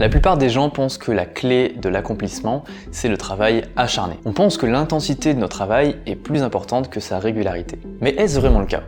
La plupart des gens pensent que la clé de l'accomplissement, c'est le travail acharné. On pense que l'intensité de notre travail est plus importante que sa régularité. Mais est-ce vraiment le cas?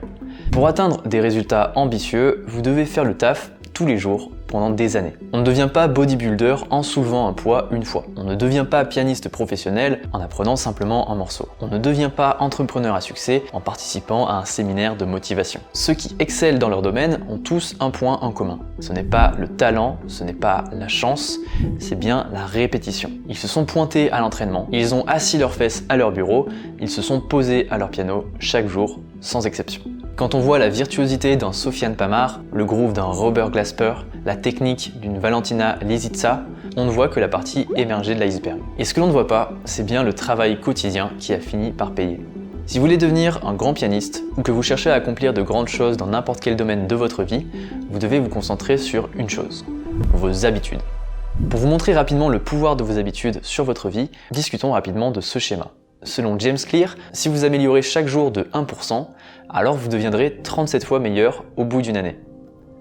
Pour atteindre des résultats ambitieux, vous devez faire le taf tous les jours pendant des années. On ne devient pas bodybuilder en soulevant un poids une fois. On ne devient pas pianiste professionnel en apprenant simplement un morceau. On ne devient pas entrepreneur à succès en participant à un séminaire de motivation. Ceux qui excellent dans leur domaine ont tous un point en commun. Ce n'est pas le talent, ce n'est pas la chance, c'est bien la répétition. Ils se sont pointés à l'entraînement, ils ont assis leurs fesses à leur bureau, ils se sont posés à leur piano chaque jour, sans exception. Quand on voit la virtuosité d'un Sofiane Pamart, le groove d'un Robert Glasper, la technique d'une Valentina Lisitsa, on ne voit que la partie émergée de l'iceberg. Et ce que l'on ne voit pas, c'est bien le travail quotidien qui a fini par payer. Si vous voulez devenir un grand pianiste ou que vous cherchez à accomplir de grandes choses dans n'importe quel domaine de votre vie, vous devez vous concentrer sur une chose, vos habitudes. Pour vous montrer rapidement le pouvoir de vos habitudes sur votre vie, discutons rapidement de ce schéma. Selon James Clear, si vous améliorez chaque jour de 1%, alors vous deviendrez 37 fois meilleur au bout d'une année.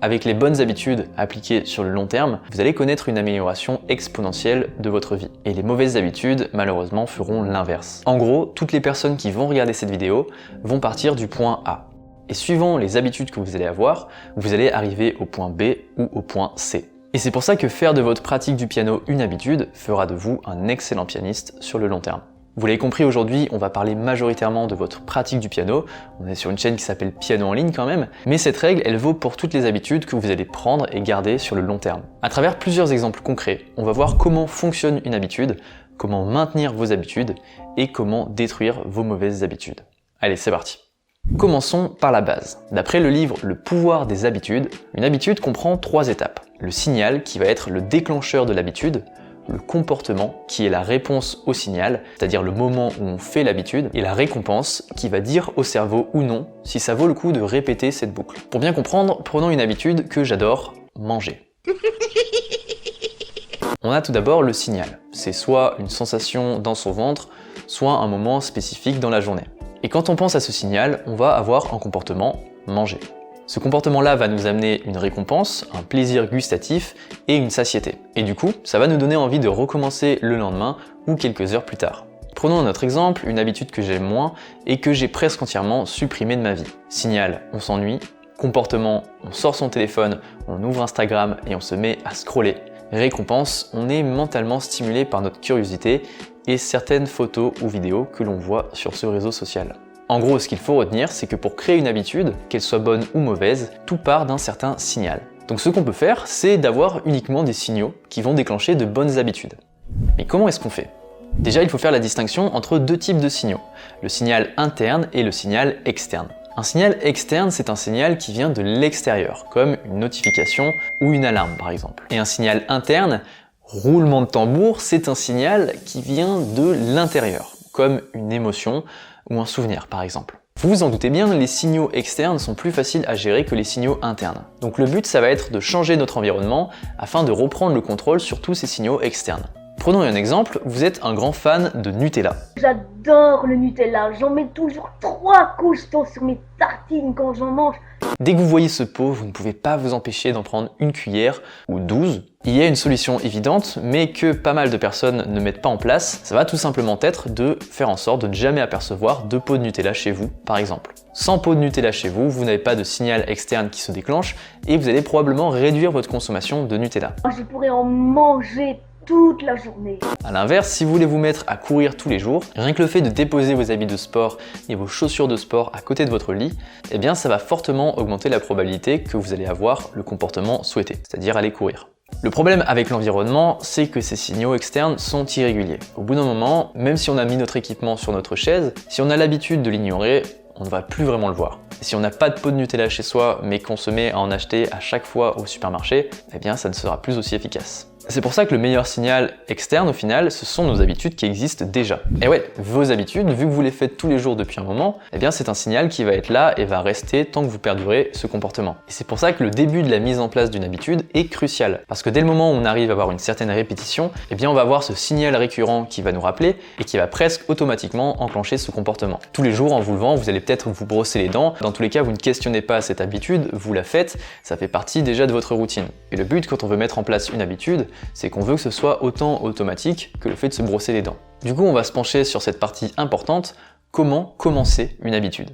Avec les bonnes habitudes appliquées sur le long terme, vous allez connaître une amélioration exponentielle de votre vie. Et les mauvaises habitudes, malheureusement, feront l'inverse. En gros, toutes les personnes qui vont regarder cette vidéo vont partir du point A. Et suivant les habitudes que vous allez avoir, vous allez arriver au point B ou au point C. Et c'est pour ça que faire de votre pratique du piano une habitude fera de vous un excellent pianiste sur le long terme. Vous l'avez compris, aujourd'hui, on va parler majoritairement de votre pratique du piano. On est sur une chaîne qui s'appelle Piano en ligne quand même, mais cette règle, elle vaut pour toutes les habitudes que vous allez prendre et garder sur le long terme. À travers plusieurs exemples concrets, on va voir comment fonctionne une habitude, comment maintenir vos habitudes et comment détruire vos mauvaises habitudes. Allez, c'est parti. Commençons par la base. D'après le livre Le pouvoir des habitudes, une habitude comprend 3 étapes. Le signal qui va être le déclencheur de l'habitude, le comportement qui est la réponse au signal, c'est-à-dire le moment où on fait l'habitude, et la récompense qui va dire au cerveau ou non si ça vaut le coup de répéter cette boucle. Pour bien comprendre, prenons une habitude que j'adore, manger. On a tout d'abord le signal. C'est soit une sensation dans son ventre, soit un moment spécifique dans la journée. Et quand on pense à ce signal, on va avoir un comportement, manger. Ce comportement-là va nous amener une récompense, un plaisir gustatif et une satiété. Et du coup, ça va nous donner envie de recommencer le lendemain ou quelques heures plus tard. Prenons un autre exemple, une habitude que j'aime moins et que j'ai presque entièrement supprimée de ma vie. Signal, on s'ennuie. Comportement, on sort son téléphone, on ouvre Instagram et on se met à scroller. Récompense, on est mentalement stimulé par notre curiosité et certaines photos ou vidéos que l'on voit sur ce réseau social. En gros, ce qu'il faut retenir, c'est que pour créer une habitude, qu'elle soit bonne ou mauvaise, tout part d'un certain signal. Donc ce qu'on peut faire, c'est d'avoir uniquement des signaux qui vont déclencher de bonnes habitudes. Mais comment est-ce qu'on fait? Déjà, il faut faire la distinction entre 2 types de signaux, le signal interne et le signal externe. Un signal externe, c'est un signal qui vient de l'extérieur, comme une notification ou une alarme par exemple. Et un signal interne, roulement de tambour, c'est un signal qui vient de l'intérieur, comme une émotion ou un souvenir par exemple. Vous vous en doutez bien, les signaux externes sont plus faciles à gérer que les signaux internes. Donc le but, ça va être de changer notre environnement afin de reprendre le contrôle sur tous ces signaux externes. Prenons un exemple, vous êtes un grand fan de Nutella. J'adore le Nutella, j'en mets toujours 3 couches sur mes tartines quand j'en mange. Dès que vous voyez ce pot, vous ne pouvez pas vous empêcher d'en prendre une cuillère ou 12. Il y a une solution évidente, mais que pas mal de personnes ne mettent pas en place. Ça va tout simplement être de faire en sorte de ne jamais apercevoir de pot de Nutella chez vous, par exemple. Sans pot de Nutella chez vous, vous n'avez pas de signal externe qui se déclenche et vous allez probablement réduire votre consommation de Nutella. Je pourrais en manger toute la journée. A l'inverse, si vous voulez vous mettre à courir tous les jours, rien que le fait de déposer vos habits de sport et vos chaussures de sport à côté de votre lit, eh bien ça va fortement augmenter la probabilité que vous allez avoir le comportement souhaité, c'est-à-dire aller courir. Le problème avec l'environnement, c'est que ces signaux externes sont irréguliers. Au bout d'un moment, même si on a mis notre équipement sur notre chaise, si on a l'habitude de l'ignorer, on ne va plus vraiment le voir. Et si on n'a pas de pot de Nutella chez soi, mais qu'on se met à en acheter à chaque fois au supermarché, eh bien ça ne sera plus aussi efficace. C'est pour ça que le meilleur signal externe au final, ce sont nos habitudes qui existent déjà. Et ouais, vos habitudes, vu que vous les faites tous les jours depuis un moment, eh bien c'est un signal qui va être là et va rester tant que vous perdurez ce comportement. Et c'est pour ça que le début de la mise en place d'une habitude est crucial. Parce que dès le moment où on arrive à avoir une certaine répétition, eh bien on va avoir ce signal récurrent qui va nous rappeler et qui va presque automatiquement enclencher ce comportement. Tous les jours en vous levant, vous allez peut-être vous brosser les dents. Dans tous les cas, vous ne questionnez pas cette habitude, vous la faites, ça fait partie déjà de votre routine. Et le but quand on veut mettre en place une habitude, c'est qu'on veut que ce soit autant automatique que le fait de se brosser les dents. Du coup, on va se pencher sur cette partie importante, comment commencer une habitude.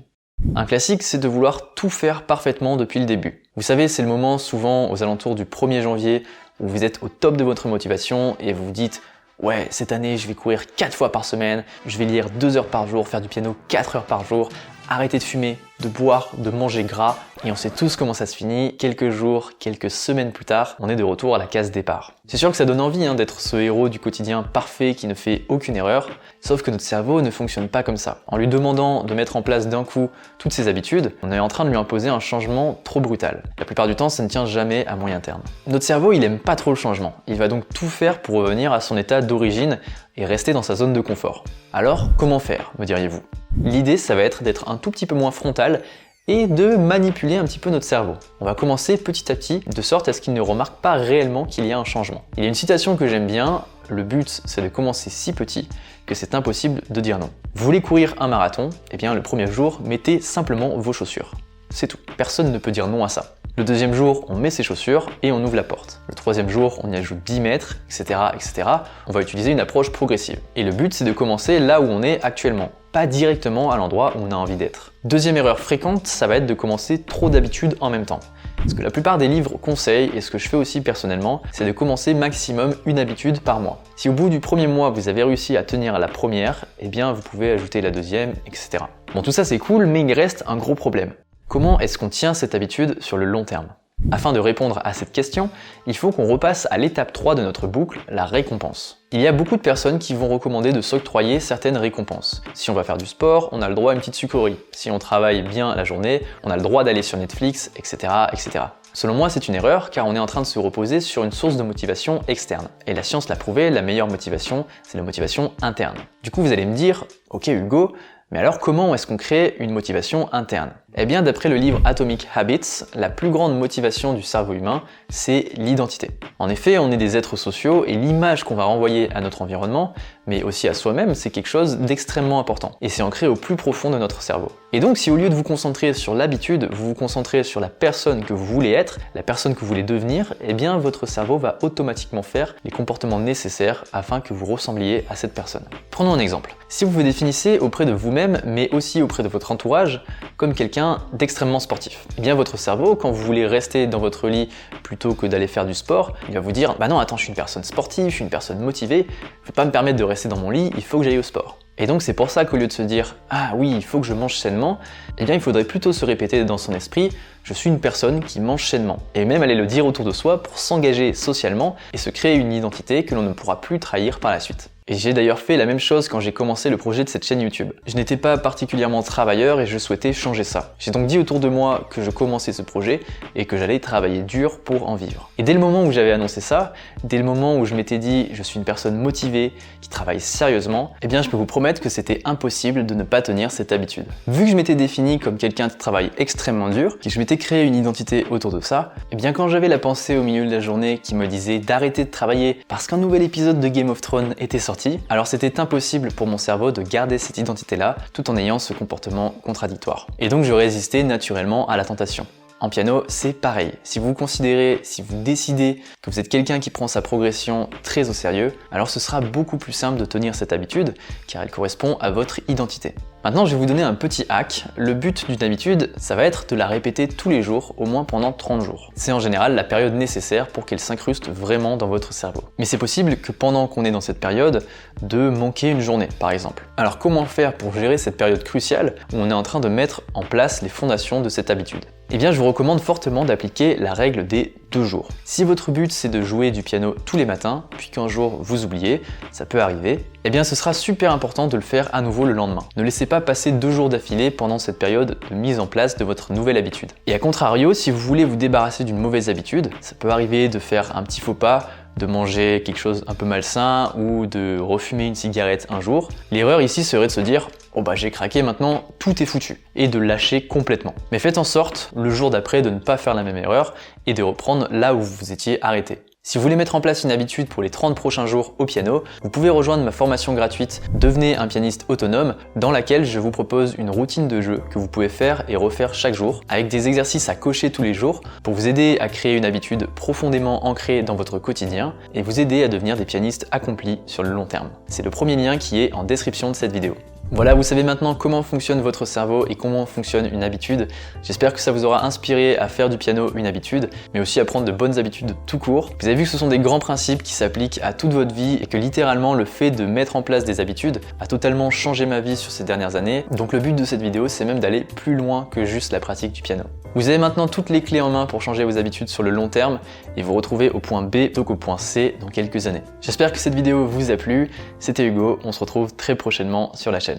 Un classique, c'est de vouloir tout faire parfaitement depuis le début. Vous savez, c'est le moment souvent aux alentours du 1er janvier où vous êtes au top de votre motivation et vous vous dites « Ouais, cette année, je vais courir 4 fois par semaine, je vais lire 2 heures par jour, faire du piano 4 heures par jour, arrêter de fumer, de boire, de manger gras ». Et on sait tous comment ça se finit, quelques jours, quelques semaines plus tard, on est de retour à la case départ. C'est sûr que ça donne envie d'être ce héros du quotidien parfait qui ne fait aucune erreur, sauf que notre cerveau ne fonctionne pas comme ça. En lui demandant de mettre en place d'un coup toutes ses habitudes, on est en train de lui imposer un changement trop brutal. La plupart du temps, ça ne tient jamais à moyen terme. Notre cerveau, il aime pas trop le changement. Il va donc tout faire pour revenir à son état d'origine et rester dans sa zone de confort. Alors, comment faire, me diriez-vous? L'idée, ça va être d'être un tout petit peu moins frontal et de manipuler un petit peu notre cerveau. On va commencer petit à petit, de sorte à ce qu'il ne remarque pas réellement qu'il y a un changement. Il y a une citation que j'aime bien, le but c'est de commencer si petit que c'est impossible de dire non. Vous voulez courir un marathon? Eh bien le premier jour, mettez simplement vos chaussures. C'est tout. Personne ne peut dire non à ça. Le deuxième jour, on met ses chaussures et on ouvre la porte. Le troisième jour, on y ajoute 10 mètres, etc., etc. On va utiliser une approche progressive. Et le but, c'est de commencer là où on est actuellement, pas directement à l'endroit où on a envie d'être. Deuxième erreur fréquente, ça va être de commencer trop d'habitudes en même temps. Ce que la plupart des livres conseillent, et ce que je fais aussi personnellement, c'est de commencer maximum une habitude par mois. Si au bout du premier mois, vous avez réussi à tenir la première, eh bien vous pouvez ajouter la deuxième, etc. Bon, tout ça c'est cool, mais il reste un gros problème. Comment est-ce qu'on tient cette habitude sur le long terme? Afin de répondre à cette question, il faut qu'on repasse à l'étape 3 de notre boucle, la récompense. Il y a beaucoup de personnes qui vont recommander de s'octroyer certaines récompenses. Si on va faire du sport, on a le droit à une petite sucrerie. Si on travaille bien la journée, on a le droit d'aller sur Netflix, etc., etc. Selon moi, c'est une erreur car on est en train de se reposer sur une source de motivation externe. Et la science l'a prouvé, la meilleure motivation, c'est la motivation interne. Du coup, vous allez me dire, ok Hugo, mais alors comment est-ce qu'on crée une motivation interne? Eh bien d'après le livre Atomic Habits, la plus grande motivation du cerveau humain, c'est l'identité. En effet, on est des êtres sociaux et l'image qu'on va renvoyer à notre environnement, mais aussi à soi-même, c'est quelque chose d'extrêmement important. Et c'est ancré au plus profond de notre cerveau. Et donc si au lieu de vous concentrer sur l'habitude, vous vous concentrez sur la personne que vous voulez être, la personne que vous voulez devenir, eh bien votre cerveau va automatiquement faire les comportements nécessaires afin que vous ressembliez à cette personne. Prenons un exemple. Si vous vous définissez auprès de vous-même, mais aussi auprès de votre entourage, comme quelqu'un d'extrêmement sportif, eh bien votre cerveau, quand vous voulez rester dans votre lit plutôt que d'aller faire du sport, il va vous dire « Bah non, attends, je suis une personne sportive, je suis une personne motivée, je peux pas me permettre de rester dans mon lit, il faut que j'aille au sport ». Et donc c'est pour ça qu'au lieu de se dire « Ah oui, il faut que je mange sainement », eh bien il faudrait plutôt se répéter dans son esprit « Je suis une personne qui mange sainement ». Et même aller le dire autour de soi pour s'engager socialement et se créer une identité que l'on ne pourra plus trahir par la suite. Et j'ai d'ailleurs fait la même chose quand j'ai commencé le projet de cette chaîne YouTube. Je n'étais pas particulièrement travailleur et je souhaitais changer ça. J'ai donc dit autour de moi que je commençais ce projet et que j'allais travailler dur pour en vivre. Et dès le moment où j'avais annoncé ça, dès le moment où je m'étais dit je suis une personne motivée, qui travaille sérieusement, eh bien je peux vous promettre que c'était impossible de ne pas tenir cette habitude. Vu que je m'étais défini comme quelqu'un qui travaille extrêmement dur, que je m'étais créé une identité autour de ça, eh bien quand j'avais la pensée au milieu de la journée qui me disait d'arrêter de travailler parce qu'un nouvel épisode de Game of Thrones était sorti, alors c'était impossible pour mon cerveau de garder cette identité-là tout en ayant ce comportement contradictoire. Et donc je résistais naturellement à la tentation. En piano, c'est pareil. Si vous considérez, si vous décidez que vous êtes quelqu'un qui prend sa progression très au sérieux, alors ce sera beaucoup plus simple de tenir cette habitude car elle correspond à votre identité. Maintenant, je vais vous donner un petit hack. Le but d'une habitude, ça va être de la répéter tous les jours, au moins pendant 30 jours. C'est en général la période nécessaire pour qu'elle s'incruste vraiment dans votre cerveau. Mais c'est possible que pendant qu'on est dans cette période, de manquer une journée, par exemple. Alors comment faire pour gérer cette période cruciale où on est en train de mettre en place les fondations de cette habitude? Eh bien, je vous recommande fortement d'appliquer la règle des 2 jours. Si votre but c'est de jouer du piano tous les matins, puis qu'un jour vous oubliez, ça peut arriver, eh bien ce sera super important de le faire à nouveau le lendemain. Ne laissez pas passer 2 jours d'affilée pendant cette période de mise en place de votre nouvelle habitude. Et à contrario, si vous voulez vous débarrasser d'une mauvaise habitude, ça peut arriver de faire un petit faux pas, de manger quelque chose un peu malsain ou de refumer une cigarette un jour. L'erreur ici serait de se dire « Oh bah j'ai craqué maintenant, tout est foutu » et de lâcher complètement. Mais faites en sorte, le jour d'après, de ne pas faire la même erreur et de reprendre là où vous étiez arrêté. Si vous voulez mettre en place une habitude pour les 30 prochains jours au piano, vous pouvez rejoindre ma formation gratuite Devenez un pianiste autonome, dans laquelle je vous propose une routine de jeu que vous pouvez faire et refaire chaque jour, avec des exercices à cocher tous les jours pour vous aider à créer une habitude profondément ancrée dans votre quotidien et vous aider à devenir des pianistes accomplis sur le long terme. C'est le premier lien qui est en description de cette vidéo. Voilà, vous savez maintenant comment fonctionne votre cerveau et comment fonctionne une habitude. J'espère que ça vous aura inspiré à faire du piano une habitude, mais aussi à prendre de bonnes habitudes tout court. Vous avez vu que ce sont des grands principes qui s'appliquent à toute votre vie et que littéralement le fait de mettre en place des habitudes a totalement changé ma vie sur ces dernières années. Donc le but de cette vidéo, c'est même d'aller plus loin que juste la pratique du piano. Vous avez maintenant toutes les clés en main pour changer vos habitudes sur le long terme et vous retrouver au point B plutôt qu'au point C dans quelques années. J'espère que cette vidéo vous a plu. C'était Hugo, on se retrouve très prochainement sur la chaîne.